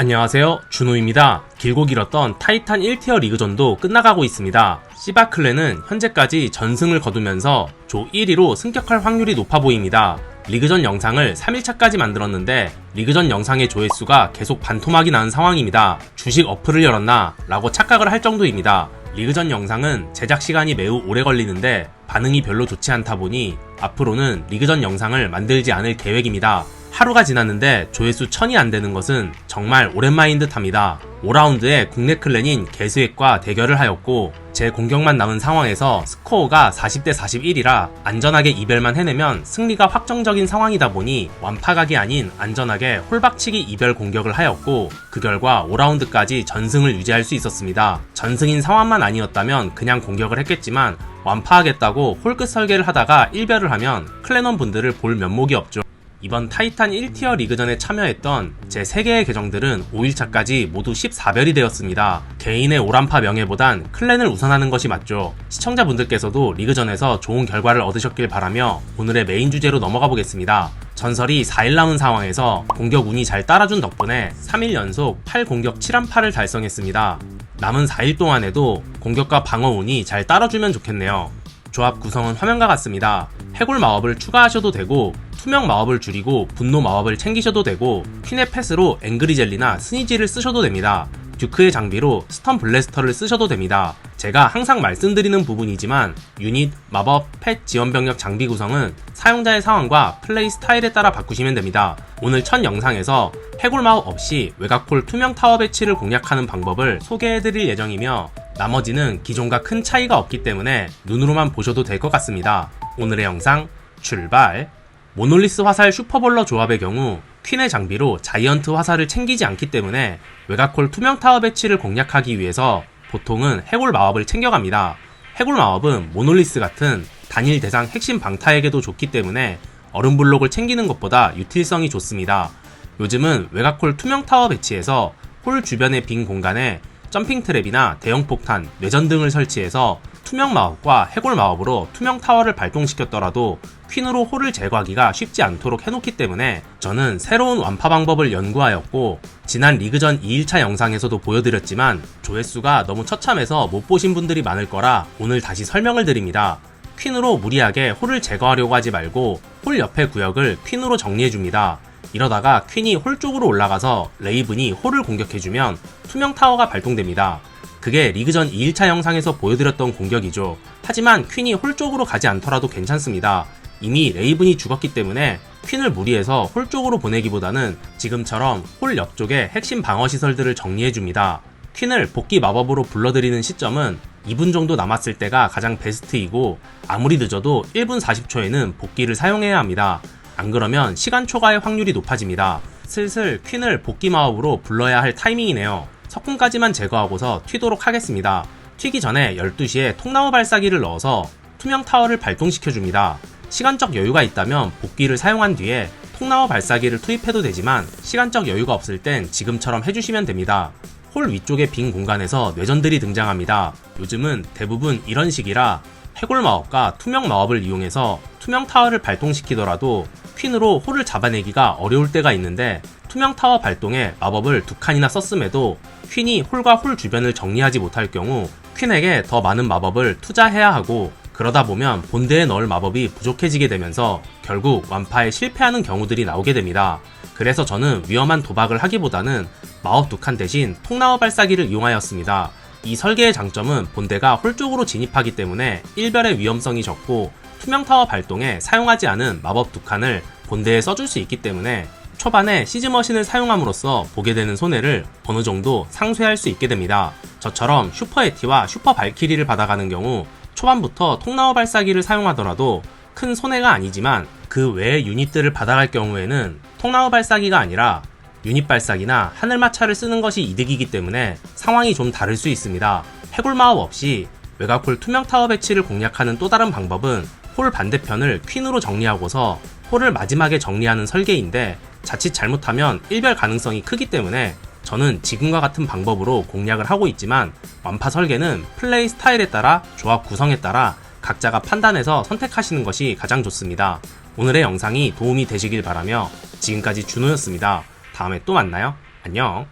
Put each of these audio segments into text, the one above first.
안녕하세요, 준호입니다. 길고 길었던 타이탄 1티어 리그전도 끝나가고 있습니다. 시바 클랜은 현재까지 전승을 거두면서 조 1위로 승격할 확률이 높아 보입니다. 리그전 영상을 3일차까지 만들었는데 리그전 영상의 조회수가 계속 반토막이 나는 상황입니다. 주식 어플을 열었나? 라고 착각을 할 정도입니다. 리그전 영상은 제작 시간이 매우 오래 걸리는데 반응이 별로 좋지 않다 보니 앞으로는 리그전 영상을 만들지 않을 계획입니다. 하루가 지났는데 조회수 1000이 안되는 것은 정말 오랜만인 듯 합니다. 5라운드에 국내 클랜인 개수액과 대결을 하였고 제 공격만 남은 상황에서 스코어가 40대 41이라 안전하게 이별만 해내면 승리가 확정적인 상황이다 보니 완파각이 아닌 안전하게 홀박치기 이별 공격을 하였고 그 결과 5라운드까지 전승을 유지할 수 있었습니다. 전승인 상황만 아니었다면 그냥 공격을 했겠지만 완파하겠다고 홀끝 설계를 하다가 일별을 하면 클랜원 분들을 볼 면목이 없죠. 이번 타이탄 1티어 리그전에 참여했던 제 3개의 계정들은 5일차까지 모두 14별이 되었습니다. 개인의 오란파 명예보단 클랜을 우선하는 것이 맞죠. 시청자분들께서도 리그전에서 좋은 결과를 얻으셨길 바라며 오늘의 메인 주제로 넘어가 보겠습니다. 전설이 4일 남은 상황에서 공격 운이 잘 따라준 덕분에 3일 연속 8공격 7안파를 달성했습니다. 남은 4일 동안에도 공격과 방어 운이 잘 따라주면 좋겠네요. 조합 구성은 화면과 같습니다. 해골 마법을 추가하셔도 되고 투명 마법을 줄이고 분노 마법을 챙기셔도 되고 퀸의 패스로 앵그리 젤리나 스니지를 쓰셔도 됩니다. 듀크의 장비로 스턴 블래스터를 쓰셔도 됩니다. 제가 항상 말씀드리는 부분이지만 유닛, 마법, 펫, 지원병력 장비 구성은 사용자의 상황과 플레이 스타일에 따라 바꾸시면 됩니다. 오늘 첫 영상에서 해골 마법 없이 외곽홀 투명 타워 배치를 공략하는 방법을 소개해드릴 예정이며 나머지는 기존과 큰 차이가 없기 때문에 눈으로만 보셔도 될 것 같습니다. 오늘의 영상 출발! 모놀리스 화살 슈퍼볼러 조합의 경우 퀸의 장비로 자이언트 화살을 챙기지 않기 때문에 외곽홀 투명 타워 배치를 공략하기 위해서 보통은 해골 마법을 챙겨갑니다. 해골 마법은 모놀리스 같은 단일 대상 핵심 방타에게도 좋기 때문에 얼음 블록을 챙기는 것보다 유틸성이 좋습니다. 요즘은 외곽홀 투명 타워 배치에서 홀 주변의 빈 공간에 점핑 트랩이나 대형 폭탄, 뇌전 등을 설치해서 투명 마법과 해골 마법으로 투명 타워를 발동시켰더라도 퀸으로 홀을 제거하기가 쉽지 않도록 해놓기 때문에 저는 새로운 완파 방법을 연구하였고 지난 리그전 2일차 영상에서도 보여드렸지만 조회수가 너무 처참해서 못 보신 분들이 많을 거라 오늘 다시 설명을 드립니다. 퀸으로 무리하게 홀을 제거하려고 하지 말고 홀 옆의 구역을 퀸으로 정리해줍니다. 이러다가 퀸이 홀 쪽으로 올라가서 레이븐이 홀을 공격해주면 투명 타워가 발동됩니다. 그게 리그전 2일차 영상에서 보여드렸던 공격이죠. 하지만 퀸이 홀 쪽으로 가지 않더라도 괜찮습니다. 이미 레이븐이 죽었기 때문에 퀸을 무리해서 홀 쪽으로 보내기보다는 지금처럼 홀 옆쪽에 핵심 방어 시설들을 정리해줍니다. 퀸을 복귀 마법으로 불러들이는 시점은 2분 정도 남았을 때가 가장 베스트이고 아무리 늦어도 1분 40초에는 복귀를 사용해야 합니다. 안 그러면 시간 초과의 확률이 높아집니다. 슬슬 퀸을 복귀 마법으로 불러야 할 타이밍이네요. 석궁까지만 제거하고서 튀도록 하겠습니다. 튀기 전에 12시에 통나무 발사기를 넣어서 투명 타워를 발동시켜줍니다. 시간적 여유가 있다면 복귀를 사용한 뒤에 통나무 발사기를 투입해도 되지만 시간적 여유가 없을 땐 지금처럼 해주시면 됩니다. 홀 위쪽의 빈 공간에서 뇌전들이 등장합니다. 요즘은 대부분 이런 식이라 해골 마법과 투명 마법을 이용해서 투명 타워를 발동시키더라도 퀸으로 홀을 잡아내기가 어려울 때가 있는데 투명 타워 발동에 마법을 2칸이나 썼음에도 퀸이 홀과 홀 주변을 정리하지 못할 경우 퀸에게 더 많은 마법을 투자해야 하고 그러다 보면 본대에 넣을 마법이 부족해지게 되면서 결국 완파에 실패하는 경우들이 나오게 됩니다. 그래서 저는 위험한 도박을 하기보다는 마법 2칸 대신 통나무 발사기를 이용하였습니다. 이 설계의 장점은 본대가 홀 쪽으로 진입하기 때문에 일별의 위험성이 적고 투명 타워 발동에 사용하지 않은 마법 2칸을 본대에 써줄 수 있기 때문에 초반에 시즈머신을 사용함으로써 보게 되는 손해를 어느 정도 상쇄할 수 있게 됩니다. 저처럼 슈퍼 에티와 슈퍼 발키리를 받아가는 경우 초반부터 통나무 발사기를 사용하더라도 큰 손해가 아니지만 그 외의 유닛들을 받아갈 경우에는 통나무 발사기가 아니라 유닛 발사기나 하늘마차를 쓰는 것이 이득이기 때문에 상황이 좀 다를 수 있습니다. 해골 마법 없이 외곽홀 투명 타워 배치를 공략하는 또 다른 방법은 홀 반대편을 퀸으로 정리하고서 홀을 마지막에 정리하는 설계인데 자칫 잘못하면 일별 가능성이 크기 때문에 저는 지금과 같은 방법으로 공략을 하고 있지만 완파 설계는 플레이 스타일에 따라 조합 구성에 따라 각자가 판단해서 선택하시는 것이 가장 좋습니다. 오늘의 영상이 도움이 되시길 바라며 지금까지 준호였습니다. 다음에 또 만나요. 안녕.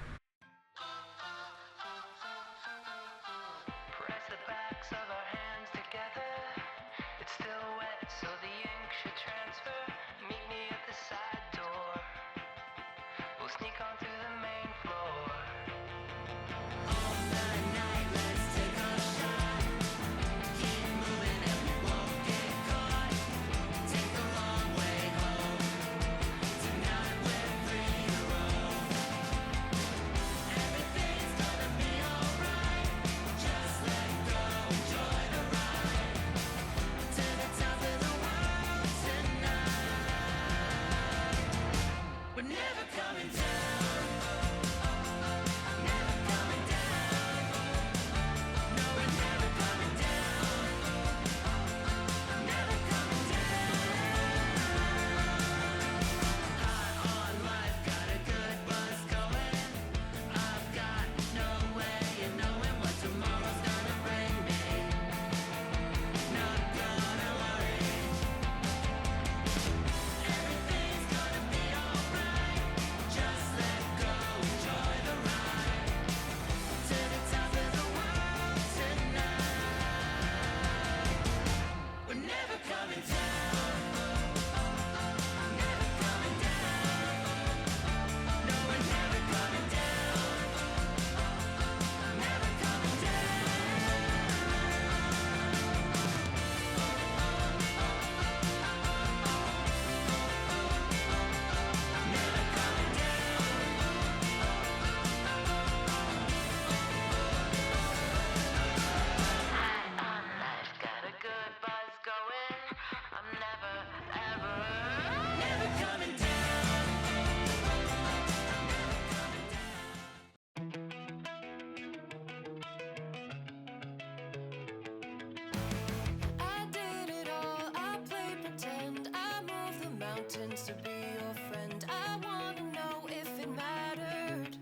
pretend to be your friend. I wanna know if it mattered.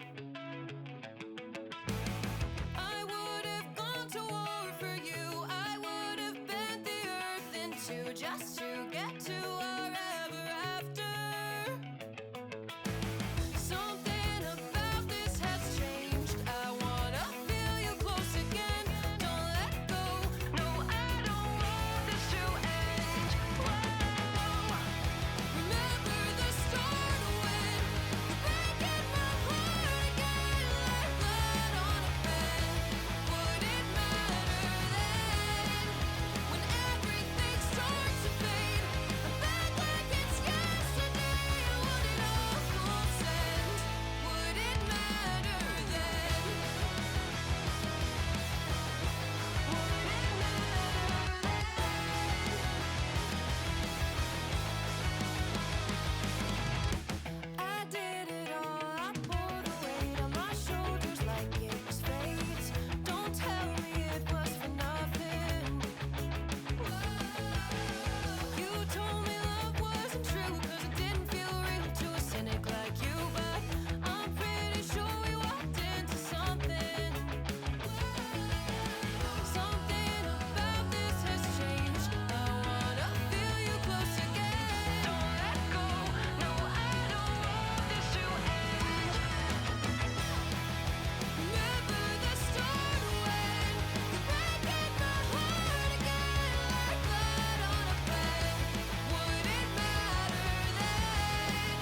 I would have gone to war for you. I would have bent the earth in two just to get to our ever after. Something about this has changed. I wanna feel you close again. Don't let go. No, I don't want this to end. Whoa. Remember the start when you're breaking my heart again, like blood on a pen. Would it matter then when everything starts to fade? I'm back like it's yesterday. Would it all consent? Would it matter then? Would it matter then? I did it all. I pulled the weight on my shoulders like it was fate. Don't tell me it was for nothing. You told me love wasn't true 'cause it didn't feel real to a cynic like you. But I'm pretty sure we walked into something. Something about this has changed. I wanna feel you close again. Don't let go. No, I don't want this to end. Remember the start when you're breaking my heart again, like blood on a pen. Would it matter then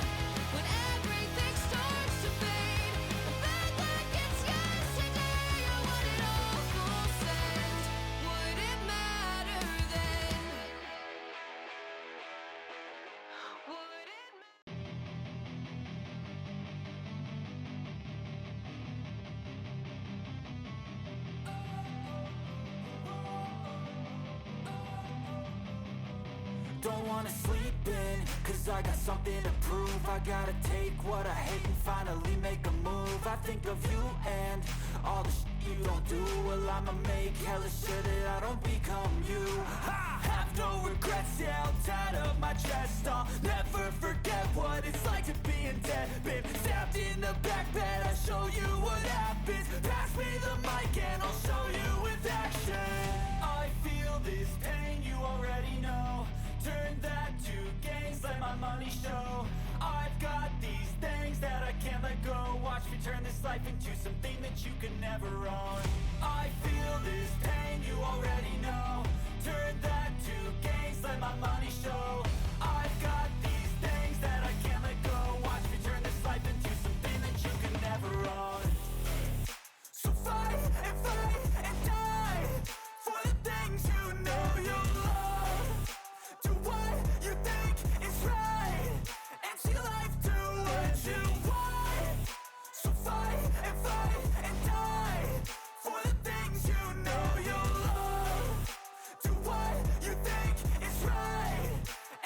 when everything starts to fade? I'm back like it's yesterday. Or would it all consent? Would it matter then? Would it matter? Don't wanna sleep in, cause I got something to prove. I gotta take what I hate and finally make a move. I think of you and all the shit you don't do. Well, I'ma make hella sure that I don't become you. I have no regrets, yeah, I'll tie up my chest. I'll never forget what it's like to be in debt. Been stabbed in the back bed, I'll show you what happens. Pass me the mic and I'll show you with action. I feel this pain, you already know. Turn that to gains, let my money show. I've got these things that I can't let go. Watch me turn this life into something that you can never own. I feel this pain, you already know. Turn that to gains, let my money show. I've got these things that I can't let go. Watch me turn this life into something that you can never own. So fight and die for the things you know you love. Do what you think is right and see life do what you want. So fight and die for the things you know you love. Do what you think is right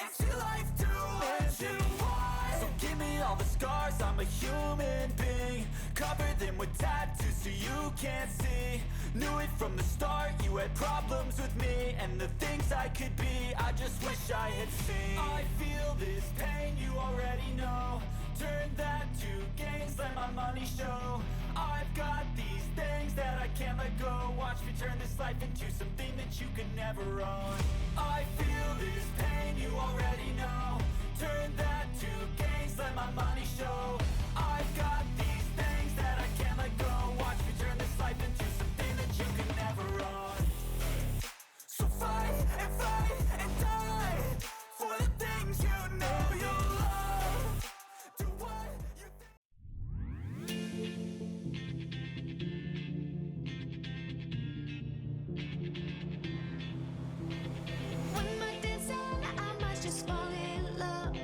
and see life do what you want. So give me all the scars, I'm a human being. Cover them with tattoos so you can't see. Knew it from the start, you had problems with me and the things I could be, I just wish I had seen. I feel this pain, you already know. Turn that to gains, let my money show. I've got these things that I can't let go. Watch me turn this life into something that you can never own. I feel this pain, you already know. Turn that to gains, let my money show. I've got these things that I can't let go. Watch me turn this life into something that you can never own. So fight and die for the things you know you love. Do what you When my days end, I might just fall in love.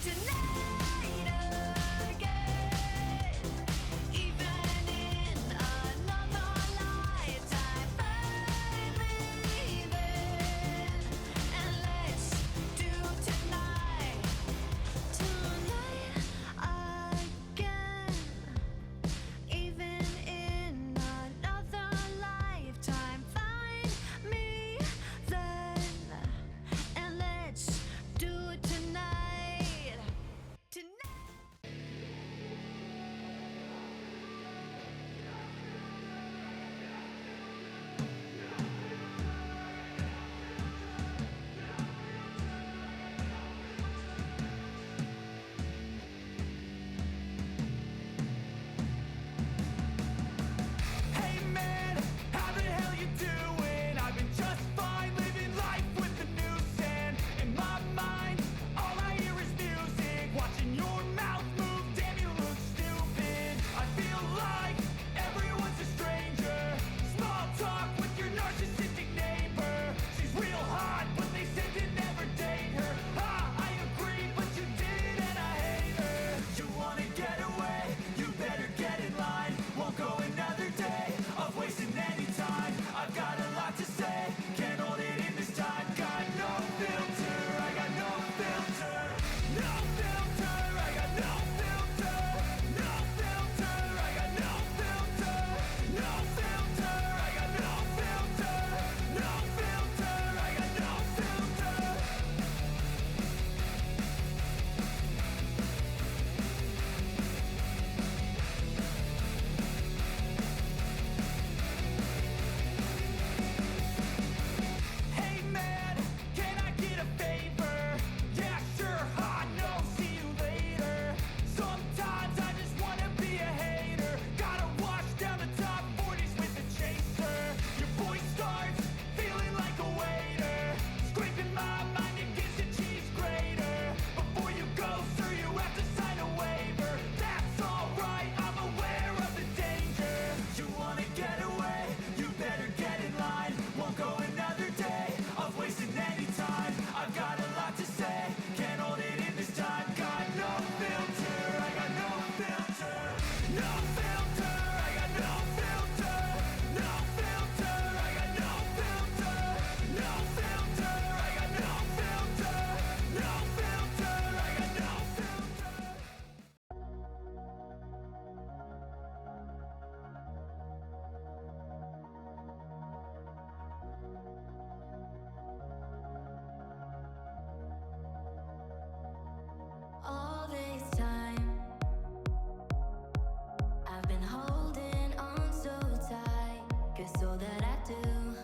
tonight again. Even in another lifetime, find me there, and let's do tonight again. Even in another lifetime, find me then, and let's do it tonight. Hey man, how the hell you doing? I've been just fine, living life with the noose, and in my mind, all I hear is music. Watching your mouth move, damn you look stupid. I feel like everyone's a stranger. Small talk with your narcissistic neighbor. She's real hot, but they said to never date her. Ha, I agree, but you did, and I hate her. You wanna get away? You better get in line. Won't go another day of wasting any time. I've got a lot to say, can't hold it in this time. Got no filter, I got no filter. No filter, I got no filter. No filter, I got no filter. No filter, I got no filter. No filter, I got no filter. Hey man, can I get a favor? Yeah, sure, hot, no, see you later. Sometimes I just wanna be a hater. Gotta wash down the top 40s with a chaser. Your voice starts feeling like a waiter, scraping my mind against a cheese grater. Before you go, sir, you have to sign a waiver. That's alright, I'm aware of the danger. You wanna get away? You better get in line. Won't go another day of wasting any time. I've got a lot to say, can't hold it in this time. Got no filter, I got no filter. No filter, I got no filter. No filter, I got no filter. No filter, I got no filter. No filter, I got no filter. All this time, I've been holding on so tight, 'cause all that I do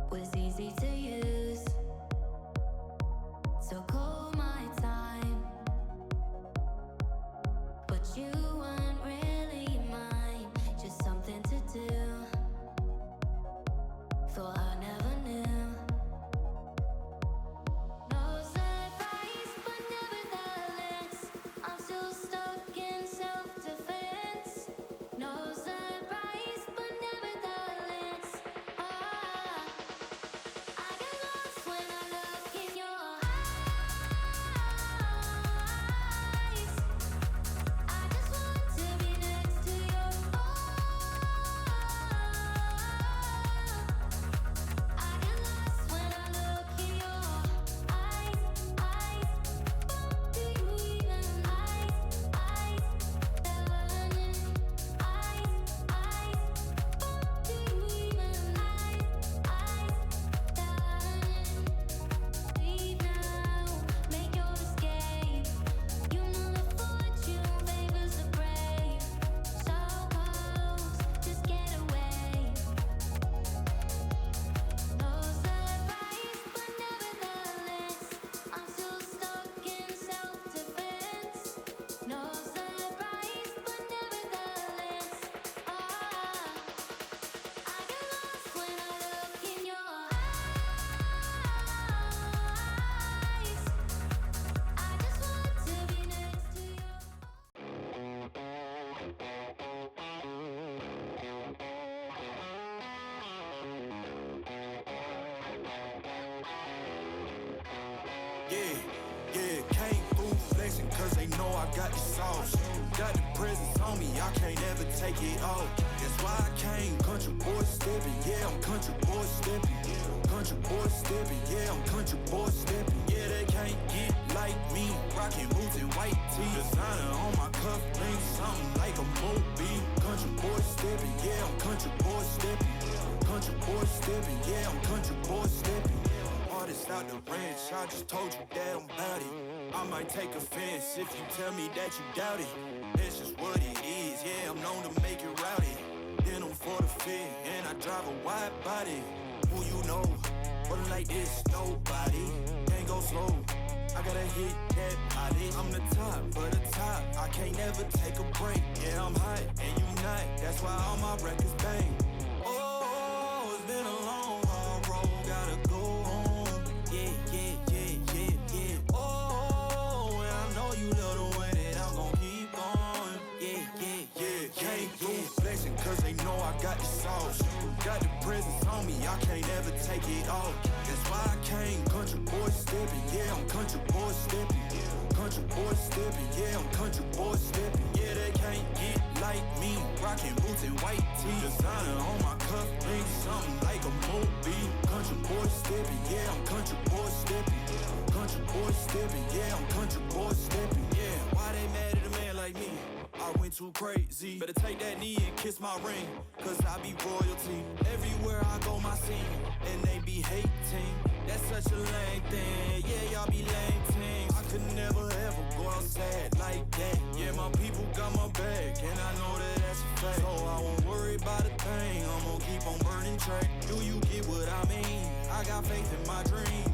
was easy to use. So call my time, but you weren't really mine, just something to do. Thought I never knew. No surprise, but nevertheless, I'm still stuck in self-defense. No surprise, but nevertheless, I get lost when I look in your eyes. I just wanna flexing cause they know I got the sauce. Got the presence on me, I can't ever take it off. That's why I came, country boy stepping, yeah, I'm country boy stepping. Country boy stepping, yeah, I'm country boy stepping. Yeah, they can't get like me, rockin' boots and white tee. Designer on my cuff, link something like a movie. Country boy stepping, yeah, I'm country boy stepping. Country boy stepping, yeah, I'm country boy stepping. Artist out the ranch, I just told you that I'm bout it. I might take offense if you tell me that you doubt it. That's just what it is, yeah, I'm known to make it rowdy. Then I'm for the fit, and I drive a wide body. Who you know, but like this, nobody. Can't go slow, I gotta hit that body. I'm the top, but the top, I can't never take a break. Yeah, I'm hot, and you not, that's why all my records bang. Oh, it's been a long, hard road, gotta go home. Yeah, yeah, yeah, yeah, yeah. Oh, and I know you love the way that I'm gon' keep going. Yeah, yeah, yeah, can't do flexing cause they know I got the sauce. Got the presence on me, I can't ever take it off. That's why I came, country boy stepping, yeah, I'm country boy stepping. Country boy stepping, yeah, I'm country boy stepping. Yeah, they can't get like me, rockin' boots and white tee. Designer on my cuff, link something like a movie. Country boy stepping, yeah, I'm country boy stepping. Country boy stepping, yeah, I'm country boy stepping. Yeah, why they mad at a man like me? I went too crazy. Better take that knee and kiss my ring, cause I be royalty. Everywhere I go, my scene, and they be hating. That's such a lame thing, yeah, y'all be lame teams. I could never ever go outside like that. Yeah, my people got my back, and I know that that's a fact. So I won't worry about a thing, I'm gon' keep on burning track. Do you get what I mean? I got faith in my dream.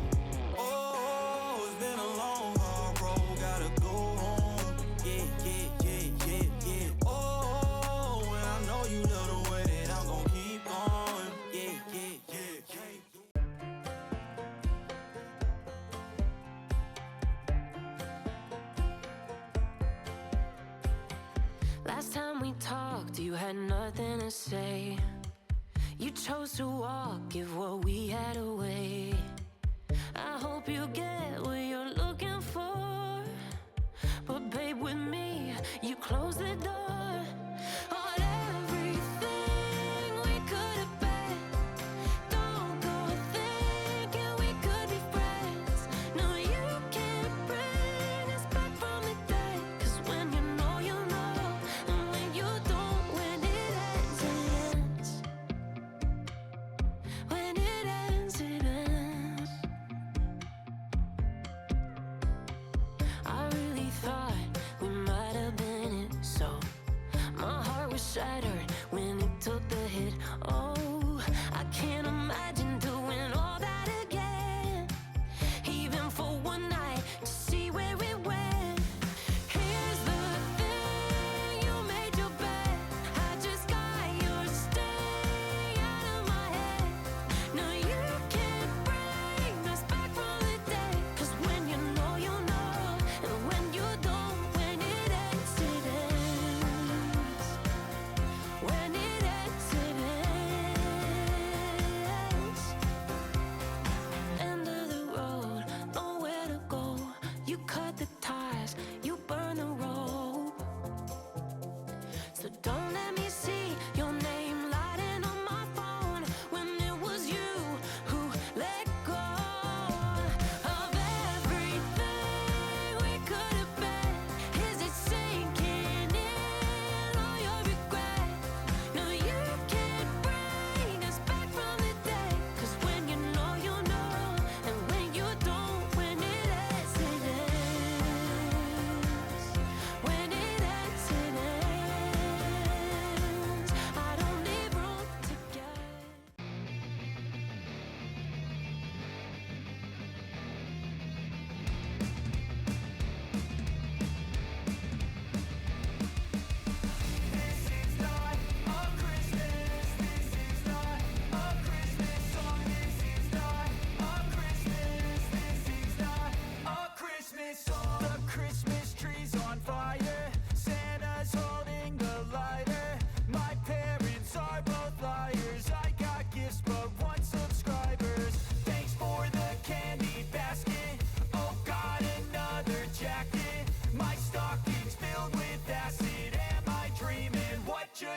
Oh, it's been a long, hard road, gotta go home. Yeah, yeah, yeah, yeah, yeah. Oh, and I know you love the way that I'm gon' keep going. Yeah, yeah, yeah, yeah. Last time we talked, you had nothing to say. You chose to walk, give what we had away. I hope you get what you're looking for, but babe, with me, you close the door on everything we could have been. Don't go thinking we could be friends. No, you can't bring us back from the dead. Cause when you know, you know. And when you don't, when it ends, it ends. When it ends, it ends. I really thought we might have been it, so my heart was shattered when it took the hit. Oh, I can't imagine doing all that again, even for one night to see where it went. Here's the thing, you made your bed, I just got your stay out of my head. No, you can't bring us back from the dead. Cause when you know, you know. And when you don't, when it ends, it ends.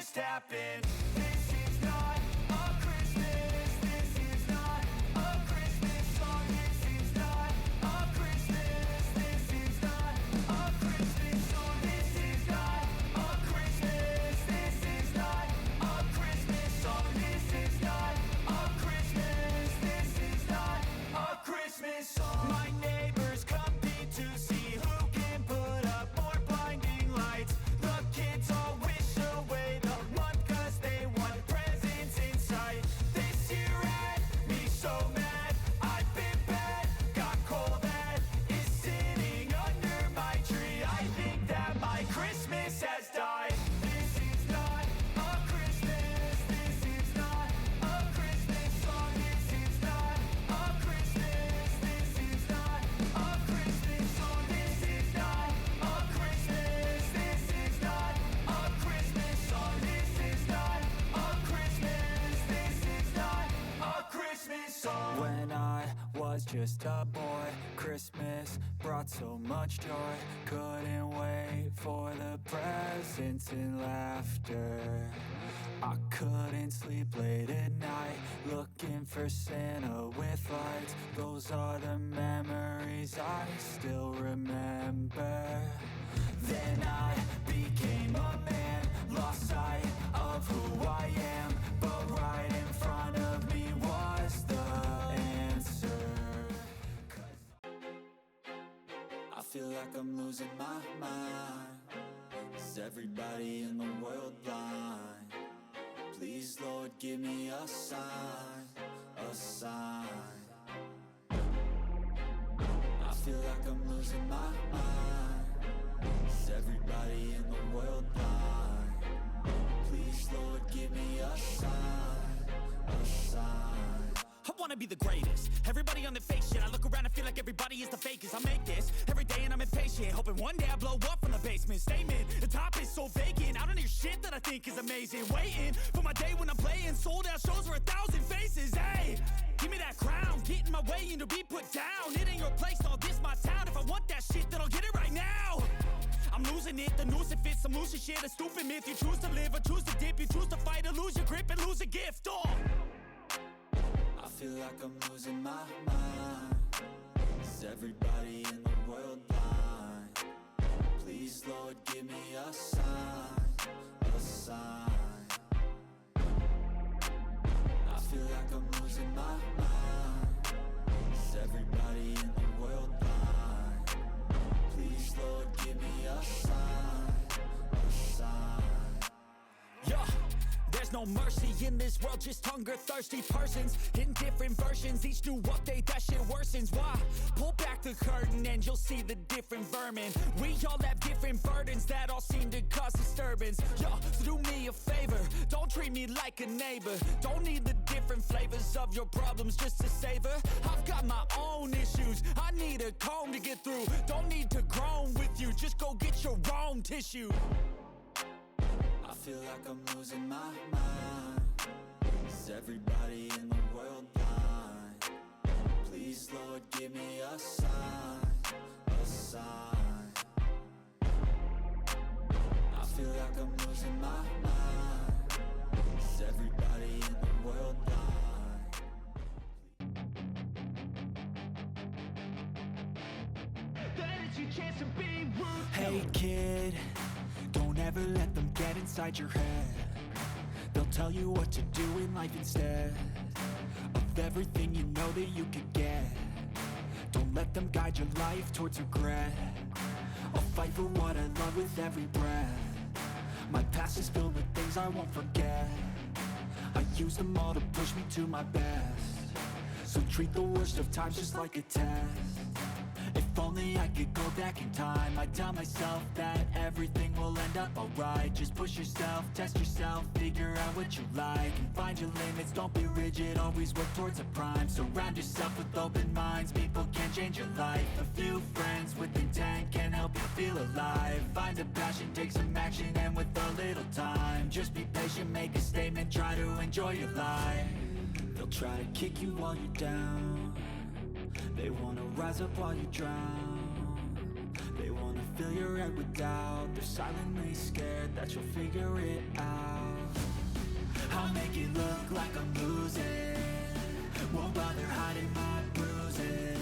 just happened. This is not a Christmas. This is not a Christmas song. This is not a Christmas. This is not a Christmas song. This is not a Christmas. This is not a Christmas song. This is not a Christmas. This is not a Christmas song. My neighbors compete to see who can put up more blinding lights. The kids all wish away the month 'cause they want presents in sight. This year had me so mad. I've been bad, got coal that is sitting under my tree. I think that my Christmas has died. This is not a Christmas. This is not a Christmas song. This is not a Christmas. This is not a Christmas song. This is not a Christmas. This is not a Christmas song. This is not a Christmas. This is not a Christmas song. When I was just a boy, Christmas brought so much joy. Couldn't wait for the presents and laughter. I couldn't sleep late at night, looking for Santa with lights. Those are the memories I still remember. Then I became a man, lost sight of who I am. But right in front of me was the answer. 'Cause I feel like I'm losing my mind. Is everybody in the world blind? Please, Lord, give me a sign, a sign. I feel like I'm losing my mind. Is everybody in the world blind? Please, Lord, give me a sign, a sign. I wanna be the greatest. Everybody on the fake shit. I look around and feel like everybody is the fakest. I make this every day and I'm impatient, hoping one day I blow up from the basement. Statement, the top is so vacant. I don't hear shit that I think is amazing. Waiting for my day when I'm playing sold out shows for 1,000 faces. Hey, give me that crown, get in my way and to be put down. It ain't your place, no, this my town. If I want that shit, then I'll get it right now. I'm losing it, the noose it fits. I'm losing shit, a stupid myth. You choose to live or choose to dip. You choose to fight or lose your grip and lose a gift. Oh, I feel like I'm losing my mind. Is everybody in the world blind? Please, Lord, give me a sign, a sign. I feel like I'm losing my mind. Is everybody in the world blind? Please, Lord, give me a sign, a sign. yeah. There's no mercy in this world, just hunger-thirsty persons in different versions. Each new update, that shit worsens. Why? Pull back the curtain and you'll see the different vermin. We all have different burdens that all seem to cause disturbance. Yo, so do me a favor, don't treat me like a neighbor. Don't need the different flavors of your problems just to savor. I've got my own issues, I need a comb to get through. Don't need to groan with you, just go get your own tissue. I feel like I'm losing my mind. Is everybody in the world blind? Please, Lord, give me a sign, a sign. I feel like I'm losing my mind. Is everybody in the world blind? That is your chance to be rude. Hey kid, don't ever let them get inside your head. They'll tell you what to do in life instead of everything you know that you could get. Don't let them guide your life towards regret. I'll fight for what I love with every breath. My past is filled with things I won't forget. I use them all to push me to my best. So treat the worst of times just like a test. If only I could go back in time, I'd tell myself that everything will end up alright. Just push yourself, test yourself, figure out what you like, and find your limits, don't be rigid, always work towards a prime. Surround yourself with open minds, people can change your life. A few friends with intent can help you feel alive. Find a passion, take some action, and with a little time, just be patient, make a statement, try to enjoy your life. They'll try to kick you while you're down. They wanna rise up while you drown. They wanna fill your head with doubt. They're silently scared that you'll figure it out. I'll make it look like I'm losing, won't bother hiding my bruises.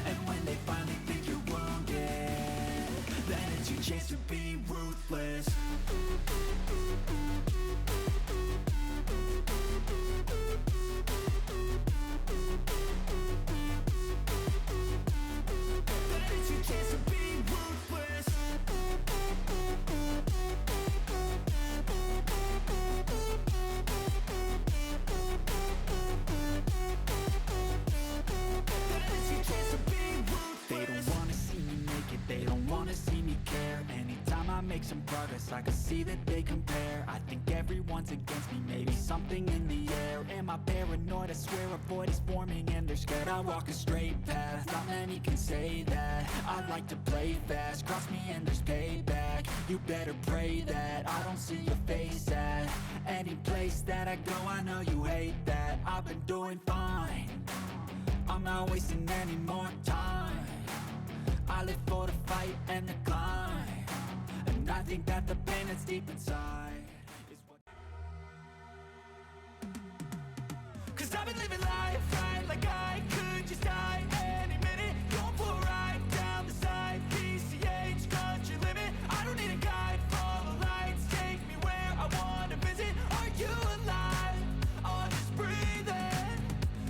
And when they finally think you're wounded, then it's your chance to be ruthless. Then it's your chance to be ruthless. They don't wanna see me make it, they don't wanna see me care. Anytime I make some progress, I can see that they compare. I think everyone's against me, maybe something in the air. Am I paranoid? I swear a void is forming and they're scared. I walk a straight path, not many can say that. I like to play fast, cross me and there's payback. You better pray that I don't see your face at any place that I go. I know you hate that. I've been doing fine, I'm not wasting any more time. I live for the fight and the climb, and I think that the pain that's deep inside is what. 'Cause I've been living life right like I could just die any minute. Going for a ride down the side, PCH, country limit. I don't need a guide, follow lights, take me where I wanna visit. Are you alive? Or just breathing?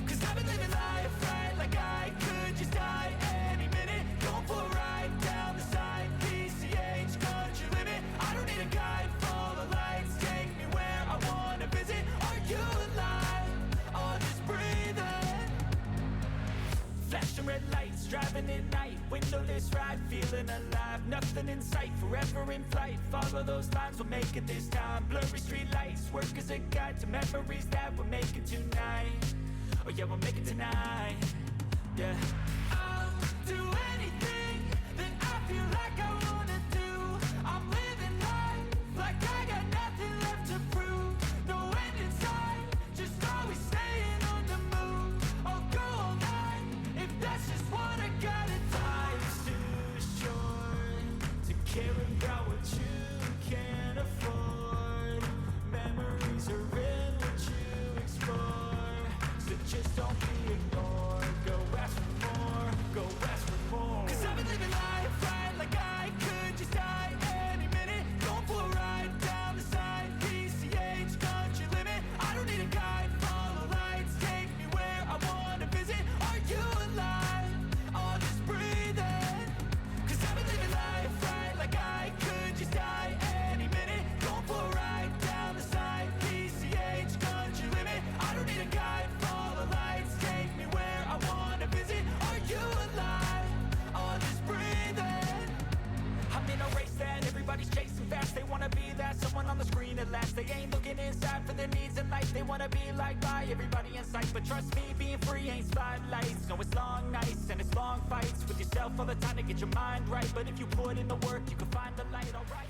'Cause I've been living life right like I could just die any minute. Going for a ride down the side, PCH, country limit. I don't need a guide, follow lights, take me where I wanna visit. Are you alive? Or just breathing? Flashing red lights, driving at night, windowless ride, feeling alive. Nothing in sight, forever in flight. Follow those lines, we'll make it this time. Blurry street lights, work as a guide to memories that we're making tonight. Oh yeah, we'll make it tonight. Yeah. I'll do anything that I feel like I wanna do. I'm living life like I got nothing left to prove. No end in sight, just always staying on the move. I'll go all night if that's just what I gotta do. Life's too short to care about what you can't afford. Memories are in what you explore, so just don't be ignored. Go ask for more, go ask for more. 'Cause I've been living life right like I could just die any minute. Going for a ride down the side, PCH, country limit. I don't need a guide, follow lights, take me where I wanna visit. Are you alive? Or just breathing? 'Cause I've been living life right like I could just die any minute. Going for a ride down the side, PCH, country limit. I don't need a guide, follow lights, take me where I wanna visit. Are you alive? Or just breathing? I'm in a race that everybody's chasing fast. They wanna be that someone on the screen at last. They ain't looking inside for their needs in life. They wanna be liked by everybody in sight. But trust me, being free ain't spotlights. No, it's long nights and it's long fights with yourself all the time to get your mind right. But if you put in the work, you can find the light, alright.